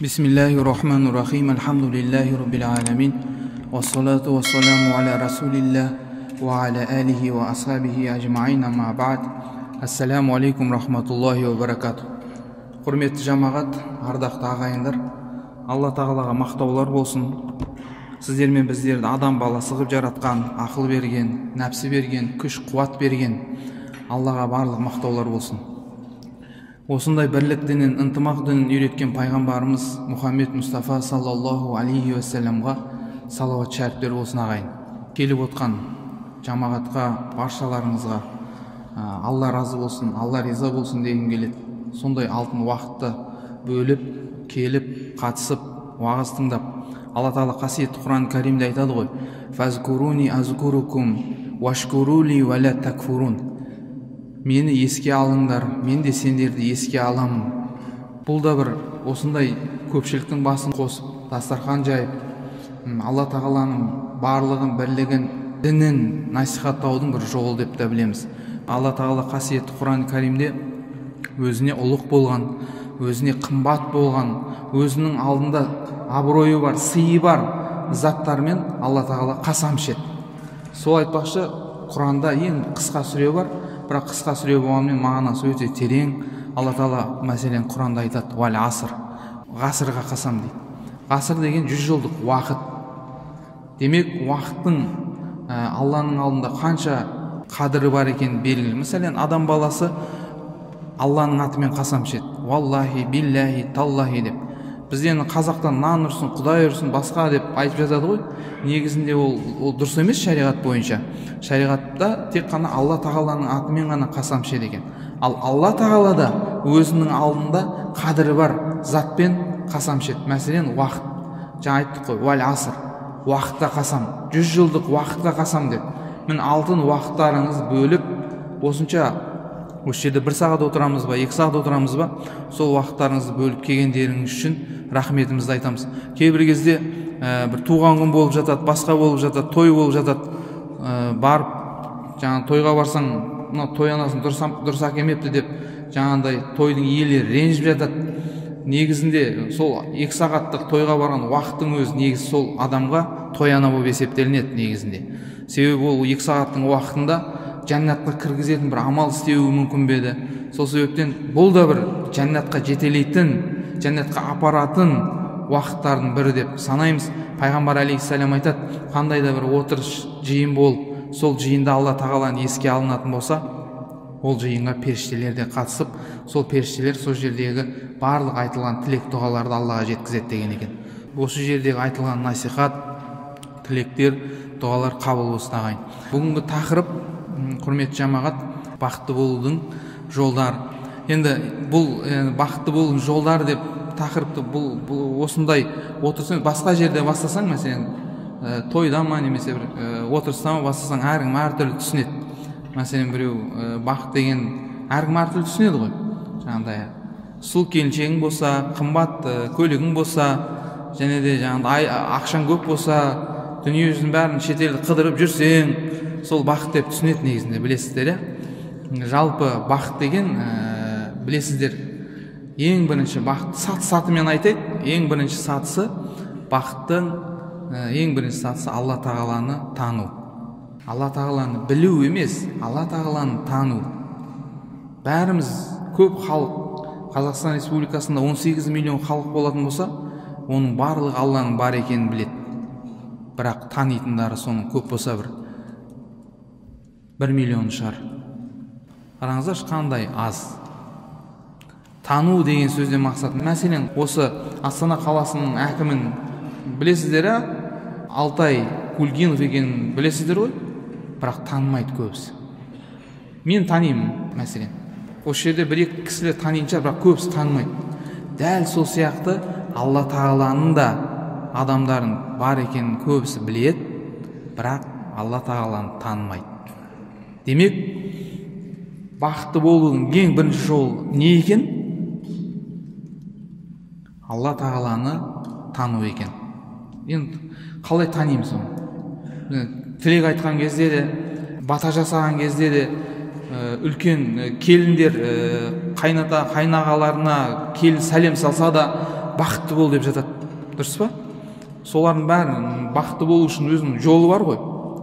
Bismillahirrahmanirrahim. Alhamdulillahi rabbil alamin. Wassalatu wassalamu ala rasulillah wa ala alihi wa ashabihi ajma'in, amma ba'd. Assalamu alaikum rahmatullohi wa barakatuh. Құрметті жамағат, ардақты ағайындар, Алла тағалаға мақтаулар болсын. Сіздер мен біздерді адам баласы қылып жаратқан, ақыл берген, нәпсі берген, күш қуат берген Аллаға барлық мақтаулар болсын. Осындай бірлік дінін, ынтымақ дінін үйреткен пайғамбарымыз Мұхаммед Мұстафа саллаллаху алейхи уассаламға салауат шәріптер болсын ағайын. Келіп отқан жамағатқа, баршаларыңызға Алла разы болсын, Алла риза болсын деген келеді. Сондай алтын уақытты бөліп, келіп, қатысып, уағыз тыңдап, Алла Тағала қасиетті Құран Кәрімде айтады ғой: «Фазкуруни азкурукум, вашкурули ва ла такфурун». Мені еске алыңдар, мен де сендерді еске аламын. Бұл да бір осындай көпшіліктің басын қосып, дастархан жайып, Алла Тағаланың барлығын, бірлігін, дінін насихаттаудың бір жолы деп те білеміз. Алла Тағала қасиетті Құран Кәрімде өзіне ұлық болған, өзіне қымбат болған, өзінің алдында абыройы бар, сыйы бар заттармен Алла Тағала қасам ішеді. Сол айтпақшы, Құранда ең қысқа сүре бар, бірақ қысқа сүре болғанымен мағынасы өте терең. Алла Тағала мәселен Құранда айтады: «Вал аср», ғасырға қасам дейді. Ғасыр деген 100 жылдық уақыт. Демек, уақыттың Алланың алдында қанша қадірі бар екен белгілі. Мәселен, адам баласы Алланың атымен қасам ішеді. Валлахи, биллахи, таллахи деп. Бізден қазақтан нан ұрсын, құдай ұрсын, басқа деп айтып жатады ғой. Негізінде ол дұрыс емес шариғат бойынша. Шариғатта тек қана Алла Тағаланың атымен ғана қасам ішеді екен. Ал Алла Тағала да өзінің алдында қадірі бар затпен қасам ішеді. Мәселен, уақыт. Жаңа айттық қой, вал аср, уақытта қасам, 100 жылдық уақытқа қасам деп. Мен алтын уақыттарыңыз бөліп, осынша осы жерде 1 сағат отырамыз ба, 2 сағат отырамыз ба, сол уақыттарыңызды бөліп келгендеріңіз үшін рахметімізді айтамыз. Кейбір кезде бір туған күн болып жатады, басқа болып жатады, той болып жатады. Барып, жаңа тойға барсаң, мына той анасын дұрыс әкелмепті деп, жаңағындай тойдың иелері ренжіп жатады. Негізінде сол 2 сағаттық тойға барған уақыттың өзі негізі сол адамға той ана болып есептелінеді негізінде. Себебі ол 2 сағаттың уақытында жәннатқа кіргізетін бір амал істеуі мүмкін бе еді. Сол себептен бұл да бір жәннатқа жетелейтін, жәннатқа апаратын уақыттардың бірі деп санаймыз. Пайғамбар алейхиссалам айтады: қандай да бір отырыс жиын болып, сол жиында Алла Тағаланы еске алынатын болса, ол жиынға періштелер де қатысып, сол періштелер сол жердегі барлық айтылған тілек дұғаларды Аллаға жеткізеді деген екен. Осы жердегі айтылған насихат, тілектер, дұғалар қабыл болсын ағайын. Бүгінгі тақырып, құрметті жамағат, бақытты болудың жолдары. Енді бұл бақытты болудың жолдары деп тақырыпты бұл осындай отырсын басқа жерде бастасаң, мәселен тойда ма немесе бір отырыста ма бастасаң, әркім әртүрлі түсінеді. Мәселен, біреу бақыт деген әркім әртүрлі түсінеді ғой. Жаңағыдай сұлу келіншегің болса, қымбат көлігің болса, және де жаңағыдай ақшаң көп болса, дүние жүзінің бәрін шетелді қыдырып жүрсең, сол бақыт деп түсінеді негізінде, білесіздер. Жалпы бақыт деген, білесіздер, ең бірінші бақыт сатымен айтайық. Ең бірінші сатысы бақыттың ең бірінші сатысы Алла Тағаланы тану. Алла Тағаланы білу емес, Алла Тағаланы тану. Бәріміз, көп халық, Қазақстан Республикасында 18 миллион халық болатын болса, оның барлығы Алланың бар екенін біледі. Бірақ танитындары соның көп болса бір 1 миллион шығар. Қараңыздаршы, қандай аз. Тану деген сөзден мақсат. Мәселен, осы Астана қаласының әкімін білесіздер, Алтай Кульгинов екенін білесіздер ғой, бірақ танымайды көбісі. Мен танимын, мәселен. Осы жерде 1-2 кісілер танитынша, бірақ көбісі танымайды. Дәл сол сияқты Алла Тағаланың да адамдардың бар екенін көбісі біледі, бірақ Алла Тағаланы танымайды. Демек, бақытты болудың ең бірінші жолы не екен? Алла Тағаланы тану екен. Енді қалай танимыз оны? Тілек айтқан кезде де, бата жасаған кезде де, үлкен келіндер қайнағаларына келін сәлем салса да, бақытты бол деп жатады, дұрыс па? Солардың бәрін бақытты болу үшін өзінің жолы бар ғой.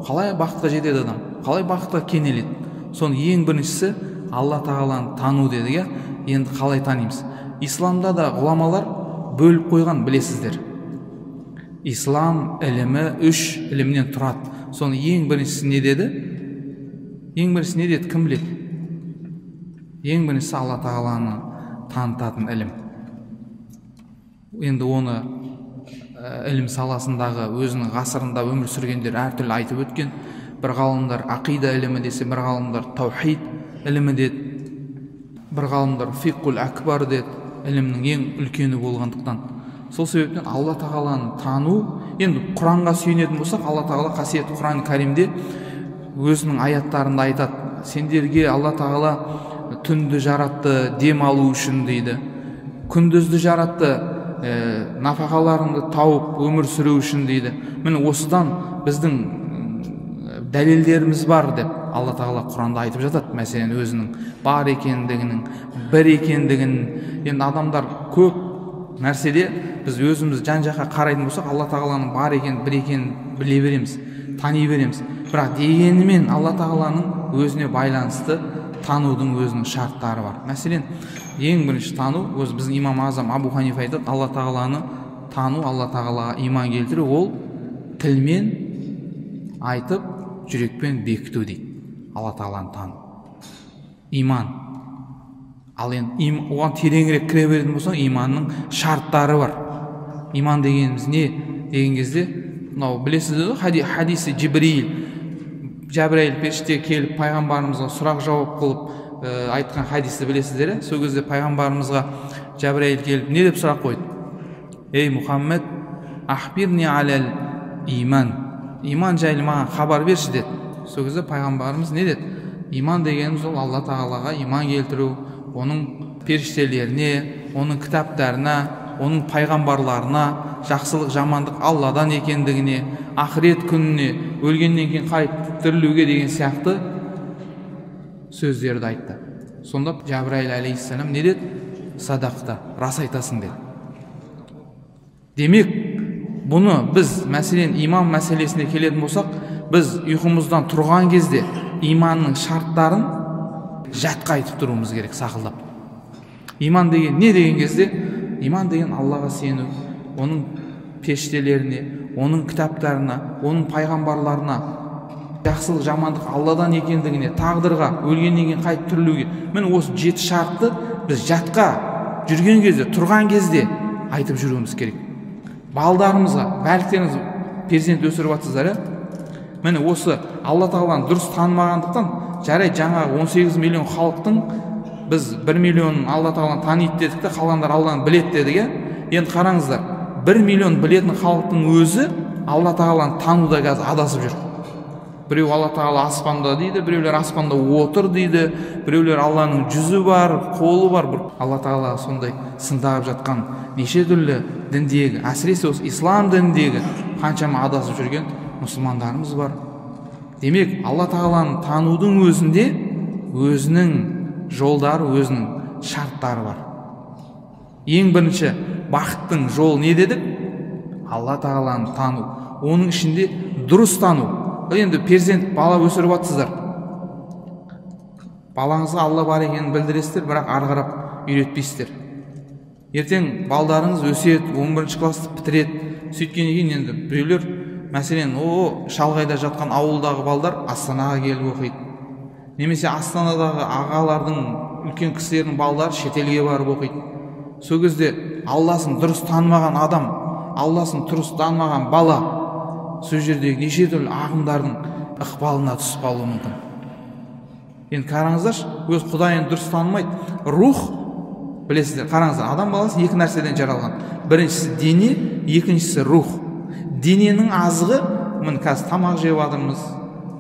Қалай бақытқа жетеді адам, қалай бақытқа кенеледі? Соның ең біріншісі Алла тағаланы тану деді. Енді қалай танимыз? Исламда да ғұламалар бөліп қойған, білесіздер. Ислам ілімі 3 ілімнен тұрады. Соның ең біріншісі не деді? Ең біріншісі не деді? Кім біледі? Ең біріншісі Алла тағаланы танытатын ілім. Енді оны ілім саласындағы өзінің ғасырында өмір сүргендер әртүрлі айтып өткен. Бір ғалымдар ақида ілімі десе, бір ғалымдар таухид ілімі деді, бір ғалымдар фиқул акбар деді, ілімнің ең үлкені болғандықтан. Сол себептен Алла тағаланы тану, енді Құранға сүйенетін болсақ, Алла тағала қасиетті Құран Кәрімде өзінің аяттарында айтады, сендерге Алла тағала түнді жаратты дем алу үшін дейді, күндізді жаратты нафақаларыңды тауып өмір сүру үшін дейді. Міне осыдан біздің дәлелдеріміз бар деп Алла тағала Құранда айтып жатады. Мәселен, өзінің бар екендігінің, бір екендігін. Енді адамдар көп нәрседе біз өзіміз жан-жаққа қарайтын болсақ, Алла тағаланың бар екенін, бір екенін біле береміз, тани береміз. Бірақ дегенімен Алла тағаланың өзіне байланысты танудың өзінің шарттары бар. Мәселен, ең бірінші тану, өзі біздің имам Азам Абу Ханифа айтады, Алла тағаланы тану, Алла тағалаға иман келтіру, ол тілмен айтып, жүрекпен бекіту дейді. Алла тағаланы тану. Иман. Ал енді оған тереңірек кіре беретін болсаң, иманның шарттары бар. Иман дегеніміз не деген кезде, мынау білесіздер ғой, хадисі Жәбірейіл періште келіп пайғамбарымызға сұрақ жауап қылып айтқан хадисті білесіздер. Сол кезде пайғамбарымызға Жәбірейіл келіп не деп сұрақ қойды? Ей Мұхаммед, ахбирни алал иман. Иман жайлы маған хабар берші деді. Сол кезде пайғамбарымыз не деді? Иман дегеніміз ол Алла тағалаға иман келтіру, оның періштелеріне, оның кітаптарына, оның пайғамбарларына, жақсылық жамандық Алладан екендігіне, ақырет күніне, өлгеннен кейін қайтып тірілуге деген сияқты сөздерді айтты. Сонда Жәбірейіл алейхиссалам не деді? Садақта, рас айтасың деді. Демек, бұны біз, мәселен, иман мәселесіне келетін болсақ, біз ұйқымыздан тұрған кезде иманның шарттарын жатқа айтып тұруымыз керек, сақылдап. Иман деген не деген кезде? Иман деген Аллаға сену, оның періштелеріне, оның кітаптарына, оның пайғамбарларына, жақсылық жамандық Алладан екендігіне, тағдырға, өлгеннен кейін қайтып тірілуге. Міне осы 7 шартты біз жатқа жүрген кезде, тұрған кезде айтып жүруіміз керек. Балдарымызға, бәліктеріңіз перзент өсіріп жатсыздар, міне осы Алла тағаланы дұрыс танымағандықтан, жарайды, жаңағы 18 миллион халықтың біз 1 миллион Алла тағаланы таниды дедік те, қалғандар Алланы біледі дедік. Енді қараңыздар, 1 миллион білетін халықтың өзі Алла тағаланы тануда қазір адасып жүр. Біреу Алла тағала аспанда дейді, біреулер аспанда отыр дейді, біреулер Алланың жүзі бар, қолы бар. Алла тағала сондай сындағып жатқан неше түрлі діндегі, әсіресе осы ислам дініндегі қаншама адасып жүрген мұсылмандарымыз бар. Демек, Алла тағаланы танудың өзінде өзінің жолдары, өзінің шарттары бар. Ең бірінші бақыттың жолы не дедік? Алла тағаланы тану. Оның ішінде дұрыс тану. Енді перзент бала өсіріп жатсыздар. Балаңызға Алла бар екенін білдіресіздер, бірақ ары қарап үйретпейсіздер. Ертең балдарыңыз өседі, 11 класты бітіреді. Сөйткеннен кейін енді біреулер, мәселен, шалғайда жатқан ауылдағы балдар Астанаға келіп оқиды. Немесе Астанадағы ағалардың, үлкен кісілердің балдары шетелге барып оқиды. Сол кезде Алласын дұрыс танымаған адам, Алласын дұрыс танымаған бала сол жердегі неше түрлі ағымдардың ықпалына түсіп қалуы мүмкін. Енді қараңыздаршы, өз Құдайын дұрыс танымайды. Рух, білесіздер, қараңыздар, адам баласы 2 нәрседен жаралған. Біріншісі дене, екіншісі рух. Дененің азығы, міне қазір тамақ жеп жатырмыз,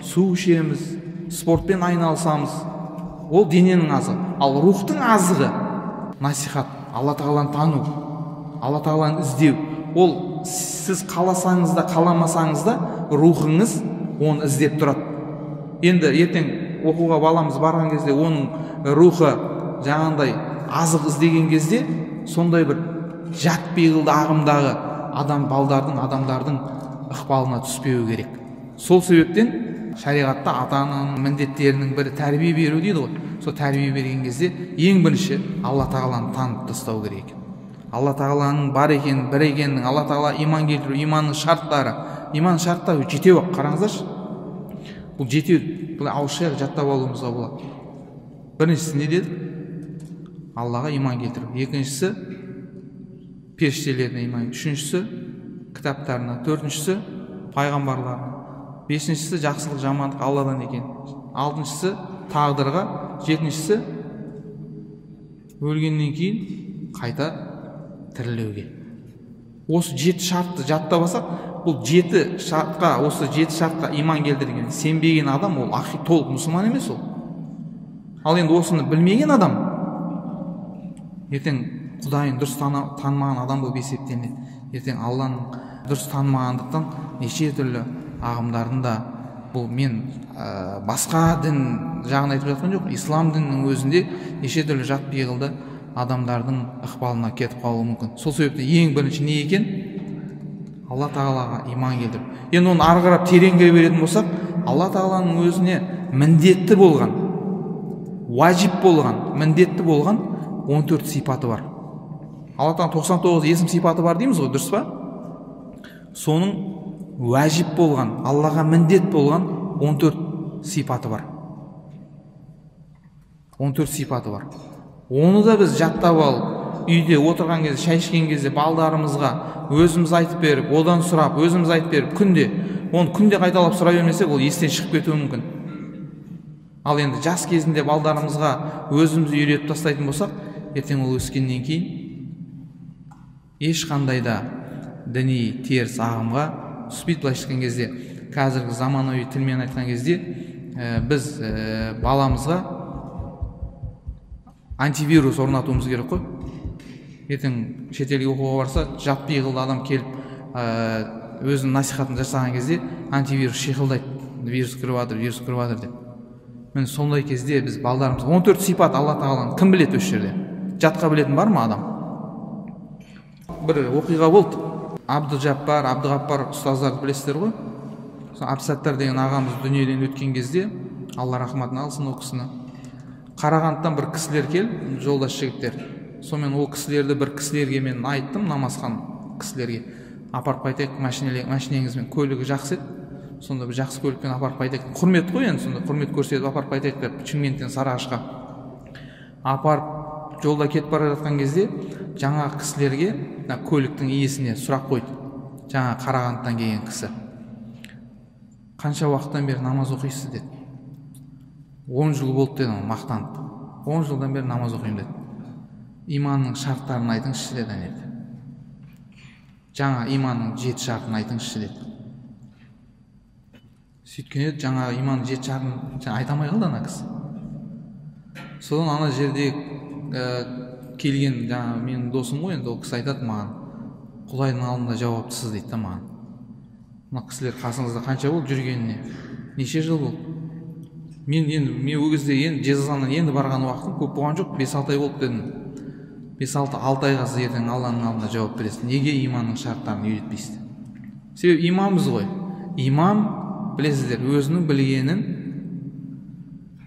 су ішеміз, спортпен айналысамыз. Ол дененің азығы. Ал рухтың азығы насихат, Алла тағаланы тану, Алла тағаланы іздеу. Ол сіз қаласаңыз да, қаламасаңыз да, рухыңыз оны іздеп тұрады. Енді ертең оқуға баламыз барған кезде, оның рухы жаңағындай азық іздеген кезде, сондай бір жат пиғылды ағымдағы адамдардың ықпалына түспеуі керек. Сол себептен шариғатта ата-ананың міндеттерінің бірі тәрбие беру дейді ғой. Сол тәрбие берген кезде ең бірінші Алла тағаланы танып тастау керек екен. Алла тағаланың бар екенін, бір екенін, Алла тағала иман келтіру, иманның шарттары. Иман шарттары жетеу ақ, қараңыздаршы. Бұл жетеу, бұл ауызша жаттап алуымызға болады. Біріншісі не деді? Аллаға иман келтіру. Екіншісі періштелеріне иман. Үшіншісі кітаптарына. Төртіншісі пайғамбарларына. Бесіншісі жақсылық жамандық Алладан екен. Алтыншысы тағдырға. Жетіншісі өлгеннен кейін қайта тірілуге. Осы 7 шартты жаттап алсақ, бұл 7 шартқа, осы 7 шартқа иман келтірген, сенбеген адам ол толық мұсылман емес ол. Ал енді осыны білмеген адам ертең Құдайын дұрыс танымаған адам болып есептелінеді. Ертең Алланың дұрыс танымағандықтан неше түрлі ағымдарында, бұл мен басқа дін жағын айтып жатқан жоқ, ислам дінінің өзінде неше түрлі жат пиғылды адамдардың ықпалына кетіп қалуы мүмкін. Сол себепті ең бірінші не екен? Алла тағалаға иман келтіру. Енді оны ары қарап тереңге беретін болсақ, Алла тағаланың өзіне міндетті болған, уажип болған, міндетті болған 14 сипаты бар. Алла тағаланың 99 есім сипаты бар дейміз ғой, дұрыс па? Соның уажип болған, Аллаға міндет болған 14 сипаты бар. 14 сипаты бар. Оны да біз жаттап алып, үйде отырған кезде, шай ішкен кезде балдарымызға өзіміз айтып беріп, одан сұрап, өзіміз айтып беріп, оны күнде қайталап сұрай бермесек, ол естен шығып кетуі мүмкін. Ал енді жас кезінде балдарымызға өзіміз үйретіп тастайтын болсақ, ертең ол өскеннен кейін ешқандай да діни теріс ағымға түспейді. Былайша айтқан кезде, қазіргі заманауи тілмен айтқан кезде, біз баламызға антивирус орнатуымыз керек қой. Ертең шетелге оқуға барса, жат пиғылды адам келіп, өзінің насихатын жасаған кезде антивирус шиқылдайды, вирус кіріп жатыр деп. Мен сондай кезде біз балдарымыз 14 сипат Алла тағаланы кім біледі осы жерде? Жатқа білетін бар ма адам? Бір оқиға болды. Абдығаппар ұстаздарды білесіздер ғой? Абсаттар деген ағамыз дүниеден өткен кезде, Алла рахматын алсын о кісіні, Қарағандыдан бір кісілер келіп, жолдас жігіттер. Сонымен ол кісілерді бір кісілерге мен айттым, намазхан кісілерге. Апарып қайтайық, машинеңізбен, көлігі жақсы еді. Сонда бір жақсы көлікпен апарып қайтайық. Құрмет қой енді, сонда құрмет көрсетіп апарып қайтайық деп Шымкенттен Сарыағашқа апарып жолда кетіп бара жатқан кезде жаңа кісілерге, көліктің иесіне сұрақ қойды. Жаңа Қарағандыдан келген кісі. Қанша уақыттан бері намаз оқисыз деді. 10 жыл болды деді, мақтанып. 10 жылдан бері намаз оқимын деді. Иманның шарттарын айтыңызшы деді. Жаңа иманның 7 шартын айтыңызшы деді. Сөйткен еді, жаңа иманның 7 шартын айтамай қалды ана кісі. Содан ана жерде келген, жаңа менің досым ғой, енді ол кісі айтады маған, Құдайдың алдында жауаптысыз дейді маған. Мына кісілер қасыңызда қанша болды жүргеніне? Неше жыл болды? Мен ол кезде Жезқазғаннан енді барған уақытым көп болған жоқ, 5-6 ай болды дедім. 5-6 айға сіз ертең Алланың алдында жауап бересіз. Неге иманның шарттарын үйретпейсіз? Себебі имамбыз ғой. Имам, білесіздер, өзінің білгенін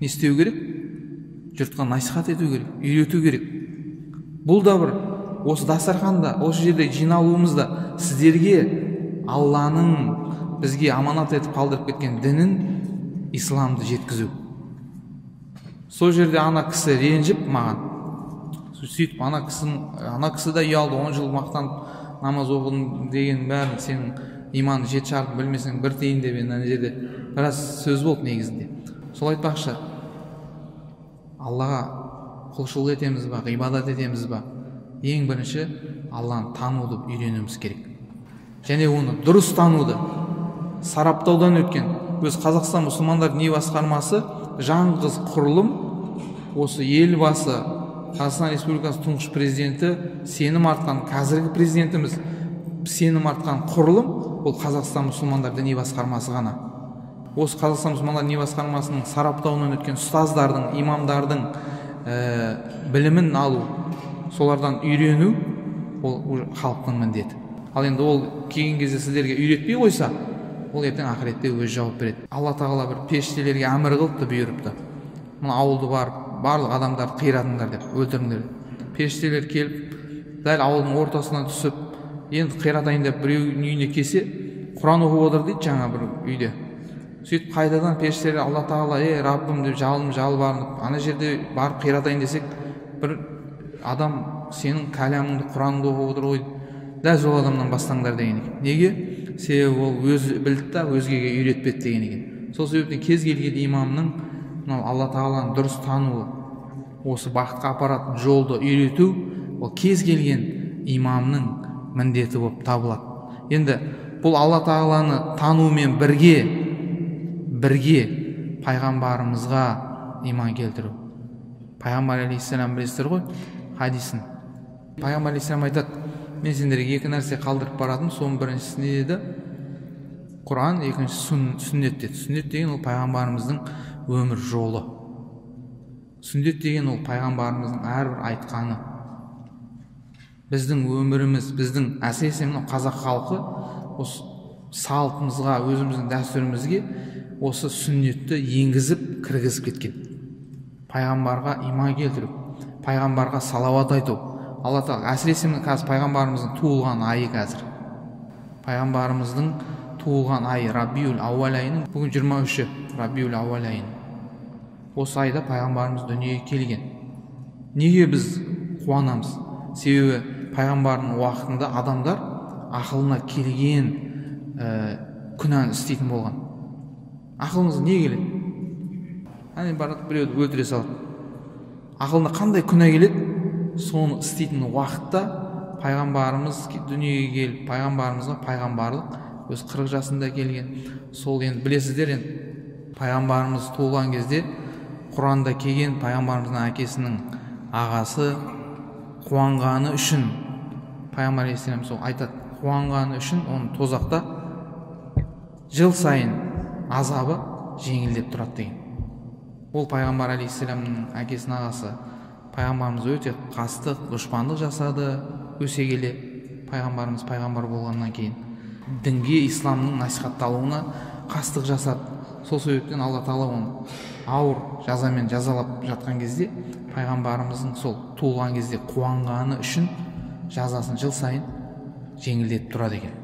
не істеу керек? Жұртқа насихат ету керек, үйрету керек. Бұл да бір осы дастарханда, осы жерде жиналуымызда сіздерге Алланың бізге аманат етіп қалдырып кеткен дінін, исламды жеткізу. Сол жерде ана кісі ренжіп маған, сөйтіп ана кісі да ұялды, 10 жыл мақтанып намаз оқыдым деген бәрін, сенің иманның 7 шартын білмесең бір тиын деп ана жерде біраз сөз болды негізінде. Сол айтпақшы, Аллаға құлшылық етеміз ба, ғибадат етеміз ба? Ең бірінші Алланы тануды үйренуіміз керек. Және оны дұрыс тануды сараптаудан өткен өз Қазақстан мұсылмандар діни басқармасы жаңғыз құрылым, осы елбасы Қазақстан Республикасы тұңғыш президенті сенім артқан, қазіргі президентіміз сенім артқан құрылым, ол Қазақстан мұсылмандар діни басқармасы ғана. Осы Қазақстан мұсылмандар діни басқармасының сараптауынан өткен ұстаздардың, имамдардың білімін алу, солардан үйрену, ол халықтың міндеті. Ал енді ол келген кезде сіздерге үйретпей қойса, ол ертең ақыретте өз жауап береді. Алла тағала бір періштелерге әмір қылыпты, бұйырыпты. Мына ауылды барып, барлық адамдарды қиратыңдар деп, өлтіріңдер деп. Періштелер келіп, дәл ауылдың ортасынан түсіп, енді қиратайын деп біреудің үйіне келсе, Құран оқып отыр дейді жаңа бір үйде. Сөйтіп қайтадан періштелер Алла тағала, Раббым деп жалбарынып, ана жерде барып қиратайын десек, бір адам сенің кәләміңді, Құраныңды оқып отыр ғой, дәл сол адамнан бастаңдар деген екен. Неге? Себебі ол өзі білді да өзгеге үйретпеді деген екен. Сол себептен кез келген имамның Алла тағаланы дұрыс тануы, осы бақытқа апаратын жолды үйрету, ол кез келген имамның міндеті болып табылады. Енді бұл Алла тағаланы танумен бірге пайғамбарымызға иман келтіру. Пайғамбар алейхиссалам білесіздер ғой хадисін. Пайғамбар алейхиссалам айтады: мен сендерге екі нәрсе қалдырып баратым, соның біріншісі не деді? Құран, екіншісі сүннет деді. Сүннет деген ол пайғамбарымыздың өмір жолы. Сүннет деген ол пайғамбарымыздың әрбір айтқаны. Біздің өміріміз, біздің әсіресе қазақ халқы осы салтымызға, өзіміздің дәстүрімізге осы сүннетті енгізіп, кіргізіп кеткен. Пайғамбарға иман келтіру, пайғамбарға салауат айту. Алла тағала, әсіресе қазір пайғамбарымыздың туылған айы қазір. Пайғамбарымыздың туылған айы Рабиул Ауал айының бүгін 23-ші Рабиул Ауал айының. Осы айда пайғамбарымыз дүниеге келген. Неге біз қуанамыз? Себебі пайғамбардың уақытында адамдар ақылына келген күнәні істейтін болған. Ақылымыз не келеді? Әне барады біреуді өлтіре салады. Ақылына қандай күнә келеді? Соны істейтін уақытта пайғамбарымыз дүниеге келіп, пайғамбарымызға пайғамбарлық өз 40 жасында келген. Сол енді білесіздер, енді пайғамбарымыз туылған кезде Құранда келген пайғамбарымыздың әкесінің ағасы қуанғаны үшін, пайғамбар алейхиссалам сол айтады, қуанғаны үшін оның тозақта жыл сайын азабы жеңілдеп тұрады деген. Ол пайғамбар алейхиссаламның әкесінің ағасы пайғамбарымыз өте қастық, дұшпандық жасады. Өсе келе пайғамбарымыз пайғамбар болғаннан кейін дінге, исламның насихатталуына қастық жасады. Сол себептен Алла тағала оны ауыр жазамен жазалап жатқан кезде пайғамбарымыздың сол туылған кезде қуанғаны үшін жазасын жыл сайын жеңілдетіп тұрады екен.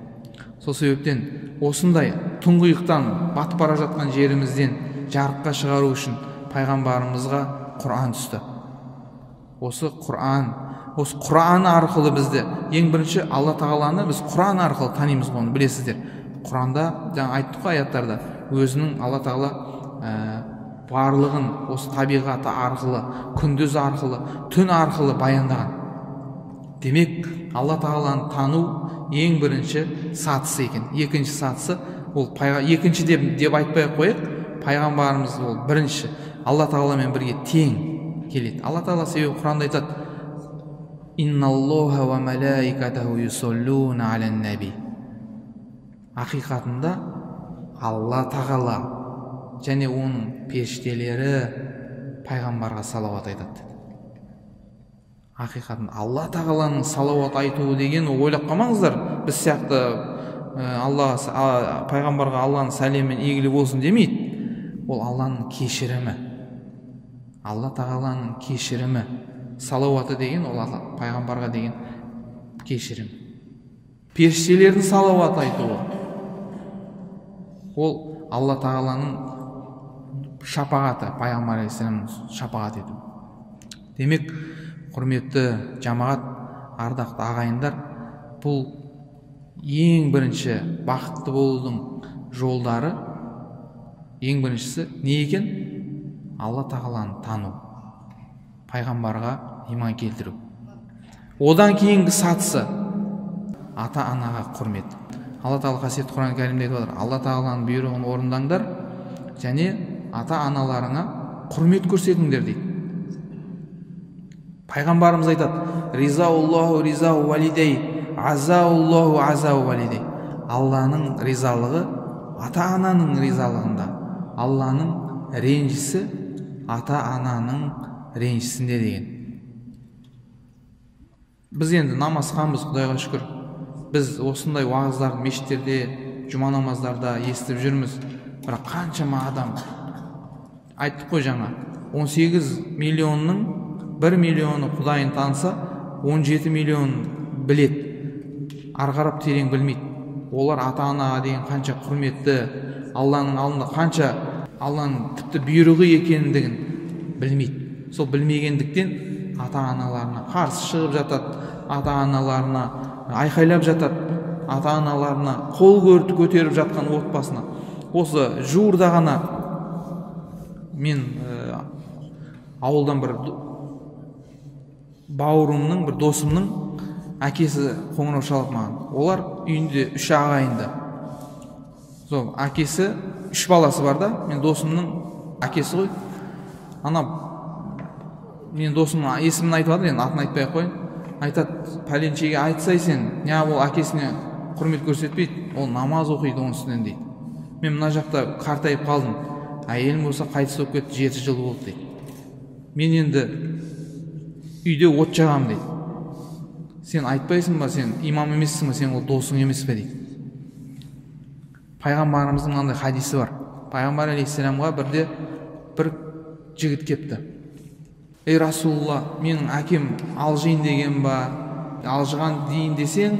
Сол себептен осындай тұңғиықтан батып бара жатқан жерімізден жарыққа шығару үшін пайғамбарымызға Құран түсті. Осы Құран арқылы бізді ең бірінші Алла тағаланы біз Құран арқылы танимыз ғой, оны білесіздер. Құранда жаңа айттық қой аяттарда, өзінің Алла тағала барлығын осы табиғаты арқылы, күндіз арқылы, түн арқылы баяндаған. Демек, Алла тағаланы тану ең бірінші сатысы екен. Екінші сатысы ол екінші деп айтпай қойып, пайғамбарымыз ол бірінші Алла тағаламен бірге тең келеді. Алла тағала себебі Құранда айтады: Инналлоха ва малаикатаху юсоллуна алан наби. Ақиқатында Алла тағала және оның періштелері пайғамбарға салауат айтады. Ақиқатында Алла тағаланың салауат айтуы деген ойлап қалмаңыздар, біз сияқты пайғамбарға Алланың сәлемін егілі болсын демейді. Ол Алланың кешірімі, Алла тағаланың кешірімі. Салауаты деген ол пайғамбарға деген кешірім. Періштелердің салауат айтуы ол Алла тағаланың шапағаты, пайғамбар алейхиссаламның шапағат ету. Демек, құрметті жамағат, ардақты ағайындар, бұл ең бірінші бақытты болудың жолдары, ең біріншісі не екен? Алла тағаланы тану, пайғамбарға иман келтіру. Одан кейінгі сатысы ата-анаға құрмет. Алла тағала қасиетті Құран кәрімде айтып отыр: Алла тағаланың бұйрығын орындаңдар және ата-аналарыңа құрмет көрсетіңдер дейді. Пайғамбарымыз айтады: Ризауллаху ризау валидей, азауллаху азау валидей. Алланың ризалығы ата-ананың ризалығында, Алланың ренжісі ата-ананың ренжісінде деген. Біз енді намазханбыз, Құдайға шүкір. Біз осындай уағыздарды мешіттерде, жұма намаздарда естіп жүрміз. Бірақ қаншама адам, айттық қой жаңа, 18 миллионның 1 миллионы Құдайын таныса, 17 миллион білет, арғарап терең білмейді. Олар ата-анаға деген қанша құрметті, Алланың алдында қанша Алланың тіпті бұйрығы екендігін білмейді. Сол білмегендіктен ата-аналарына қарсы шығып жатады, ата-аналарына айқайлап жатады, ата-аналарына қол көтеріп жатқан отбасына. Осы жуырда ғана мен ауылдан бір бауырымның, бір досымның әкесі қоңырау шалып маған. Олар үйінде 3 ағайынды. Сол әкесі 3 баласы бар да, мен досымның әкесі ғой. Ана мен досымның есімін айтып жатыр, енді атын айтпай ақ қойын. Айтады, пәленшеге айтсай сен, не ол әкесіне құрмет көрсетпейді, ол намаз оқиды оның үстінен дейді. Мен мына жақта қартайып қалдым. Әйелім болса қайтыс болып кетті, 7 жыл болды дейді. Мен енді үйде от жағам дейді. Сен айтпайсың ба, сен имам емессің ба, сен ол досың емес пе дейді. Пайғамбарымыздың мынандай хадисі бар. Пайғамбар алейхиссаламға бірде бір жігіт кепті. Ей Расулалла, менің әкем алжиын деген ба, алжыған дейін десең,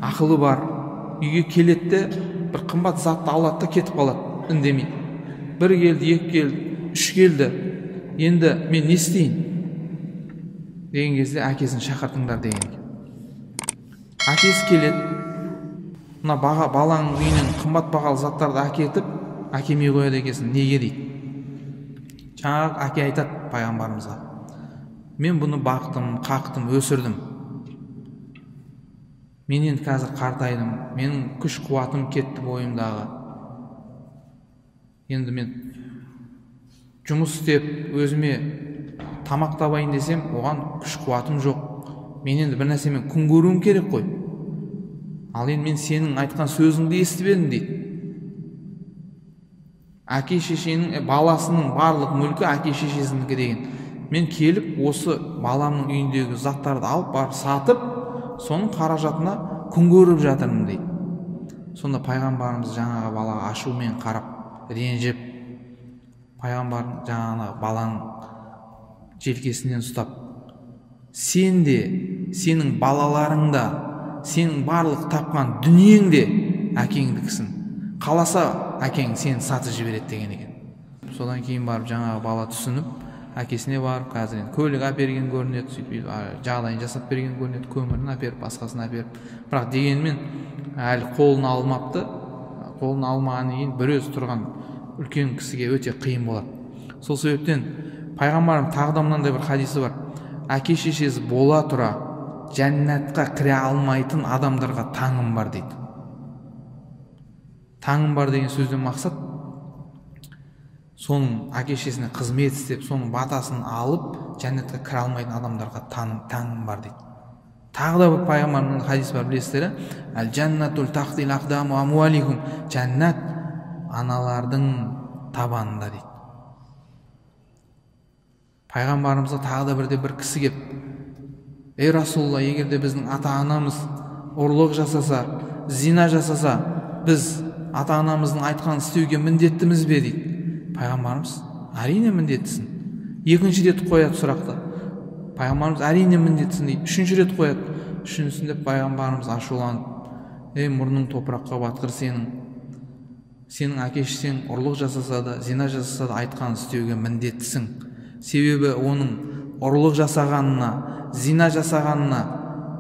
ақылы бар. Үйге келетті, бір қымбат затты алады да кетіп қалады, үндемейді. 1 келді, 2 келді, 3 келді. Енді мен не істейін? Деген кезде әкесін шақыртыңдар деген. Әкесі келеді, мына баланың үйінен қымбат бағалы заттарды әкетіп, әкемей қояды екесін. Неге дейді? Жаңағы әке айтады пайғамбарымызға: мен бұны бақтым, қақтым, өсірдім. Мен енді қазір қартайдым, менің күш қуатым кетті бойымдағы. Енді мен жұмыс істеп, өзіме тамақ табайын десем, оған күш қуатым жоқ. Мен енді бір нәрсемен күн көруім керек қой. Ал енді мен сенің айтқан сөзіңді естіп едім дейді. Әке шешенің, баласының барлық мүлкі әке шешесінікі деген. Мен келіп, осы баламның үйіндегі заттарды алып барып сатып, соның қаражатына күн көріп жатырмын дейді. Сонда пайғамбарымыз жаңағы балаға ашумен қарап, ренжіп, пайғамбар жаңағы баланың желкесінен ұстап: сен де, сенің балаларың да, сенің барлық тапқан дүниең де әкеңдікісін. Қаласа әкең сені сатып жібереді деген екен. Содан кейін барып жаңағы бала түсініп, әкесіне барып, қазір көлік әперген көрінеді, сөйтіп жағдайын жасап берген көрінеді, көмірін әперіп, басқасын әперіп. Бірақ дегенмен әлі қолын алмапты. Қолын алмағаннан кейін бір өзі тұрған үлкен кісіге өте қиын болады. Сол себептен пайғамбарым тағы да мынандай бір хадисі бар: әке шешесі бола тұра жәннатқа кіре алмайтын адамдарға таңым бар дейді. Таңым бар деген сөзден мақсат, соның әке шешесіне қызмет істеп, соның батасын алып, жәннатқа кіре алмайтын адамдарға таңым бар дейді. Тағы да бір пайғамбарымның хадисі бар, білесіздер, әл-жәннатул тахтил ақдаму амуаликум, жәннат аналардың табанында дейді. Пайғамбарымызға тағы да бірде бір кісі кеп: ей Расулалла, егер де біздің ата-анамыз ұрлық жасаса, зина жасаса, біз ата-анамыздың айтқанын істеуге міндеттіміз бе дейді. Пайғамбарымыз: әрине міндеттісің. Екінші рет қояды сұрақты. Пайғамбарымыз: әрине міндеттісің дейді. Үшінші рет қояды. Үшіншісінде пайғамбарымыз ашуланып: ей мұрның топыраққа батқыр, сенің әке-шешең ұрлық жасаса да, зина жасаса да айтқанын істеуге міндеттісің. Себебі оның ұрлық жасағанына, зина жасағанына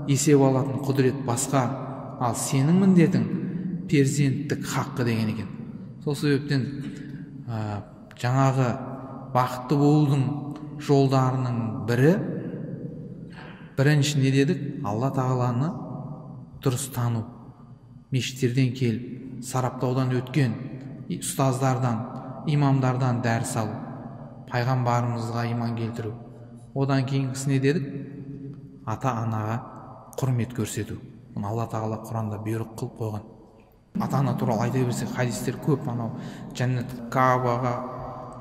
есеп алатын құдірет басқа, ал сенің міндетің перзенттік хаққы деген екен. Сол себептен жаңағы бақытты болудың жолдарының бірінші не дедік? Алла тағаланы дұрыс тану, мешіттерден келіп, сараптаудан өткен ұстаздардан, имамдардан дәріс алу, пайғамбарымызға иман келтіру. Одан кейінгісі не дедік? Ата-анаға құрмет көрсету. Оны Алла тағала Құранда бұйрық қылып қойған. Ата-ана туралы айта берсек, хадистер көп. Анау жәннат Каабаға,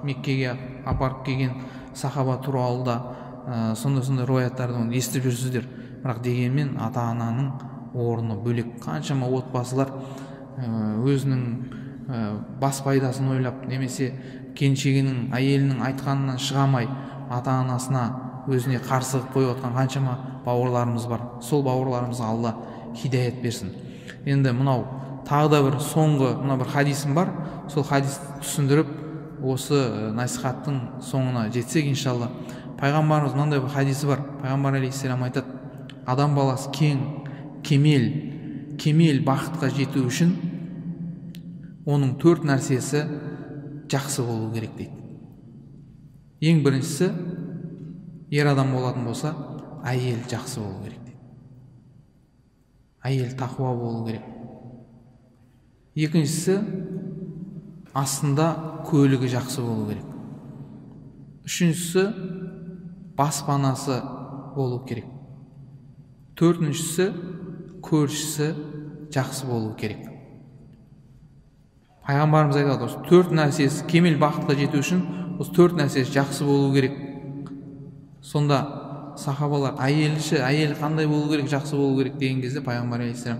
Меккеге апарып келген сахаба туралы да сондай-сондай рояттарды естіп жүрсіздер. Бірақ дегенмен ата-ананың орны бөлек. Қаншама отбасылар өзінің бас пайдасын ойлап, немесе келіншегінің, әйелінің айтқанынан шығамай, ата-анасына өзіне қарсы қойып отқан қаншама бауырларымыз бар. Сол бауырларымызға Алла хидаят берсін. Енді мынау тағы да бір соңғы мына бір хадисім бар. Сол хадисті түсіндіріп, осы насихаттың соңына жетсек иншалла. Пайғамбарымыз мынандай бір хадисі бар. Пайғамбар алейхиссалам айтады: адам баласы кемел бақытқа жету үшін оның 4 нәрсесі жақсы болу керек дейді. Ең біріншісі, ер адам болатын болса, әйел жақсы болу керек дейді. Әйел тақуа болу керек. Екіншісі, астында көлігі жақсы болу керек. Үшіншісі, баспанасы болу керек. Төртіншісі, көршісі жақсы болу керек. Пайғамбарымыз айтады, осы 4 нәрсесі, кемел бақытқа жету үшін осы 4 нәрсесі жақсы болу керек. Сонда сахабалар, әйел қандай болу керек, жақсы болу керек деген кезде пайғамбар алейхиссалам: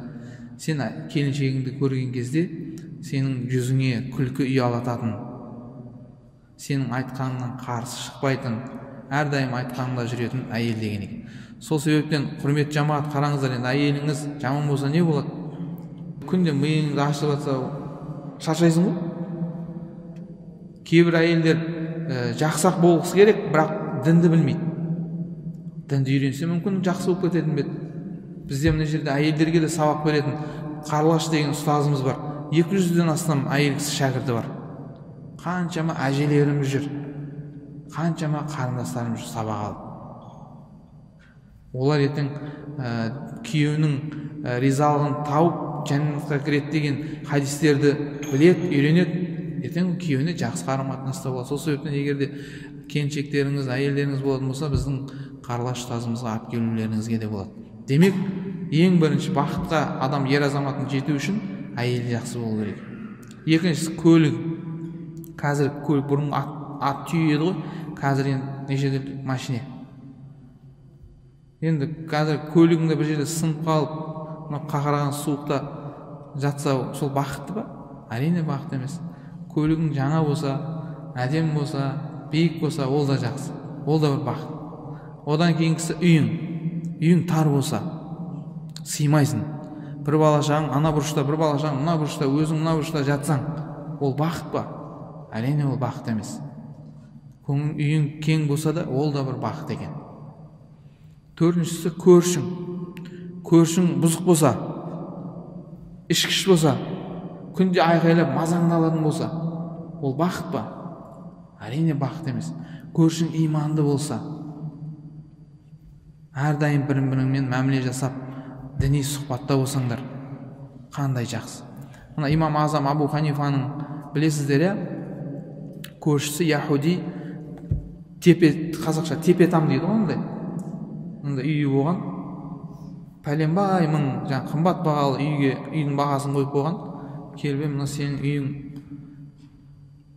сен келіншегіңді көрген кезде сенің жүзіңе күлкі ұялататын, сенің айтқаныңнан қарсы шықпайтын, әрдайым айтқаныңда жүретін әйел деген екен. Сол себептен құрметті жамағат, қараңыздар, енді әйеліңіз жаман болса не болады? Күнде миыңды ашып жатса шаршайсың ғой. Кейбір әйелдер жақсақ болғысы керек, бірақ дінді білмейді. Дінді үйренсе мүмкін жақсы болып кететін бе? Бізде мына жерде әйелдерге де сабақ беретін Қарлаш деген ұстазымыз бар. 200-ден астам әйел кісі шәкірті бар. Қаншама әжелеріміз жүр, қаншама қарындастарымыз жүр сабақ алып. Олар ертең күйеуінің ризалығын тауып жәннатқа кіреді деген хадистерді біледі, үйренеді. Ертең күйеуіне жақсы қарым-қатынаста болады. Сол себептен егерде келіншектеріңіз, әйелдеріңіз болатын болса, біздің Қарлаш ұстазымызға алып келулеріңізге де болады. Демек, ең бірінші бақытқа адам, ер азаматын жету үшін әйел жақсы болу керек. Екіншісі, көлік. Қазір көлік, бұрын ат түйе еді ғой, қазір енді нешеде машине. Енді қазір көлігіңді бір жерде сынып қалып, қақыраған суықта жатса, сол бақытты ба? Әрине бақыт емес. Көлігің жаңа болса, әдем болса, биік болса, ол да жақсы. Ол да бір бақыт. Одан кейінгісі үйің тар болса, сыймайсың. Бір балашағың ана бұрышта, бір балашағың мына бұрышта, өзің мына бұрышта жатсаң, ол бақыт па? Әрине ол бақыт емес. Үйің кең болса да, ол да бір бақыт екен. Төртіншісі, көршің бұзық болса, ішкіш болса, күнде айқайлап мазаңдалатын болса, ол бақыт па? Әрине бақыт емес. Көршің иманды болса, әрдайым бірін-біріңмен мәміле жасап, діни сұхбатта болсаңдар, қандай жақсы. Мына имам Азам Абу Ханифаның, білесіздер, көршісі яһуди, қазақша тепетам дейді ондай. Онда үйі болған, пәленбай мың қымбат бағалы үйдің бағасын қойып қойған. Келіп, мына сенің үйің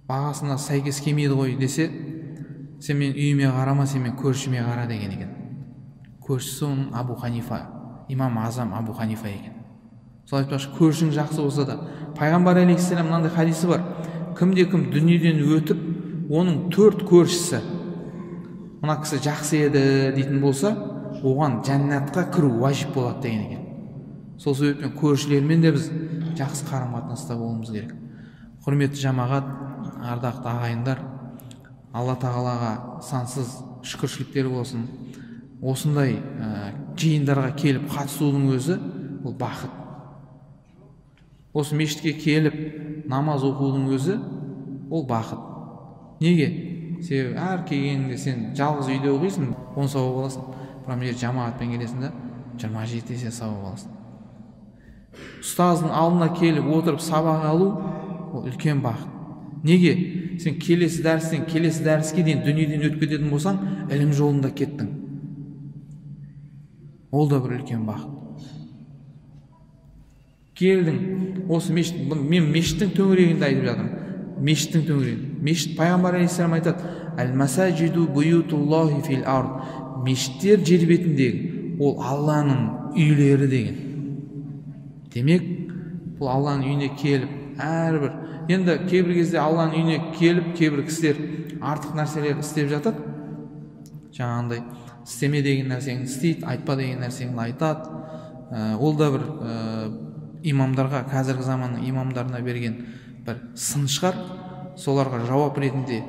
бағасына сәйкес келмейді ғой десе, сен мен үйіме қарама, сен мен көршіме қара деген екен. Көршісі оның Абу Ханифа, имам Азам Абу Ханифа екен. Сол айтпақшы, көршің жақсы болса да, пайғамбар алейхиссалам мынандай хадисі бар: кімде-кім дүниеден өтіп, оның 4 көршісі мына кісі жақсы еді дейтін болса, оған жәннатқа кіру уәжіп болады деген екен. Сол себептен көршілермен де біз жақсы қарым-қатынаста болуымыз керек. Құрметті жамағат, ардақты ағайындар, Алла тағалаға сансыз шүкіршіліктер болсын. Осындай жиындарға келіп қатысудың өзі ол бақыт. Осы мешітке келіп намаз оқудың өзі ол бақыт. Неге? Себебі әр келгенде сен жалғыз үйде оқисың, 10 сауап аласың. Бірақ мына жамағатпен келесің де 27 есе сауап аласың. Ұстаздың алдына келіп отырып сабақ алу ол үлкен бақыт. Неге? Сен келесі дәрістен келесі дәріске дейін дүниеден өтіп кететін болсаң, ілім жолында кеттің. Ол да бір үлкен бақыт. Келдің, осы мешіт, мен мешіттің төңірегінде айтып жатырмын. Мешіттің төңірегінде. Мешіт, пайғамбар алейхиссалам айтады: әл-масаджиду буютуллахи фил ард. Мешіттер жер бетіндегі, ол Алланың үйлері деген. Демек, бұл Алланың үйіне келіп, әрбір, енді кейбір кезде Алланың үйіне келіп, кейбір кісілер артық нәрселер істеп жатады. Жаңағындай, істеме деген нәрсені істейді, айтпа деген нәрсені айтады. Ол да бір имамдарға, қазіргі заманның имамдарына берген бір сын шығар. Соларға жауап ретінде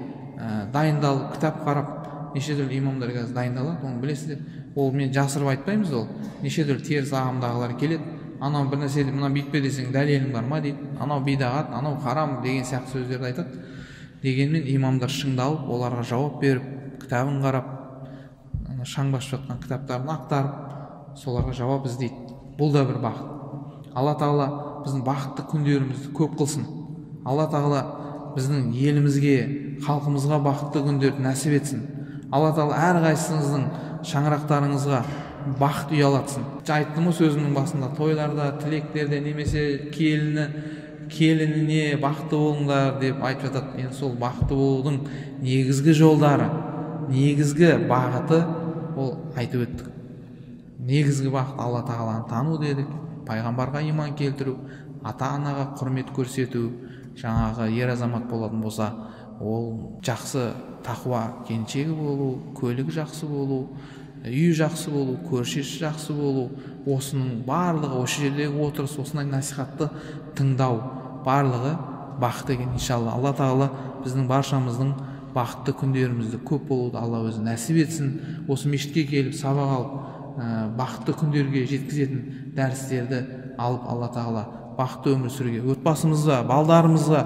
дайындалып, кітап қарап, неше түрлі имамдар қазір дайындалады, оны білесіздер. Ол мен жасырып айтпаймыз, ол неше түрлі теріс ағымдағылар келеді. Анау бір нәрсе, мына бүйтпе десең дәлелің бар ма дейді. Анау бидағат, анау харам деген сияқты сөздерді айтады. Дегенмен имамдар шыңдалып, оларға жауап беріп, кітабын қарап, шаң басып жатқан кітаптарын ақтарып, соларға жауап іздейді. Бұл да бір бақыт. Алла Тағала біздің бақытты күндерімізді көп қылсын. Алла Тағала біздің елімізге, халқымызға бақытты күндерді нәсіп етсін. Алла Тағала әрқайсыңыздың шаңырақтарыңызға бақыт ұялатсын. Айттым ғой сөзімнің басында, тойларда, тілектерде немесе келініне бақытты болыңдар деп айтып жатады. Енді сол бақытты болудың негізгі жолдары, негізгі бағыты ол айтып өттік. Негізгі бақыт Алла Тағаланы тану дедік, пайғамбарға иман келтіру, ата-анаға құрмет көрсету. Жаңағы ер азамат болатын болса, ол жақсы тақуа келіншегі болу, көлігі жақсы болу, үй жақсы болу, көршісі жақсы болу, осының барлығы, осы жердегі отырыс, осындай насихатты тыңдау, барлығы бақыт екен. Иншалла Алла Тағала біздің баршамыздың бақытты күндерімізді көп болуды Алла өзі нәсіп етсін. Осы мешітке келіп сабақ алып, бақытты күндерге жеткізетін дәрістерді алып, Алла Тағала бақытты өмір сүруге, отбасымызға, балдарымызға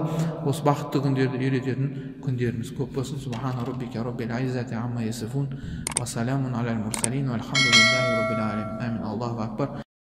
осы бақытты күндерді үйрететін күндеріміз көп болсын. Субхана роббика роббил айзати амма ясифун ва саламун алал мурсалин валхамдулиллахи роббил алемин. Амин. Аллаху акбар.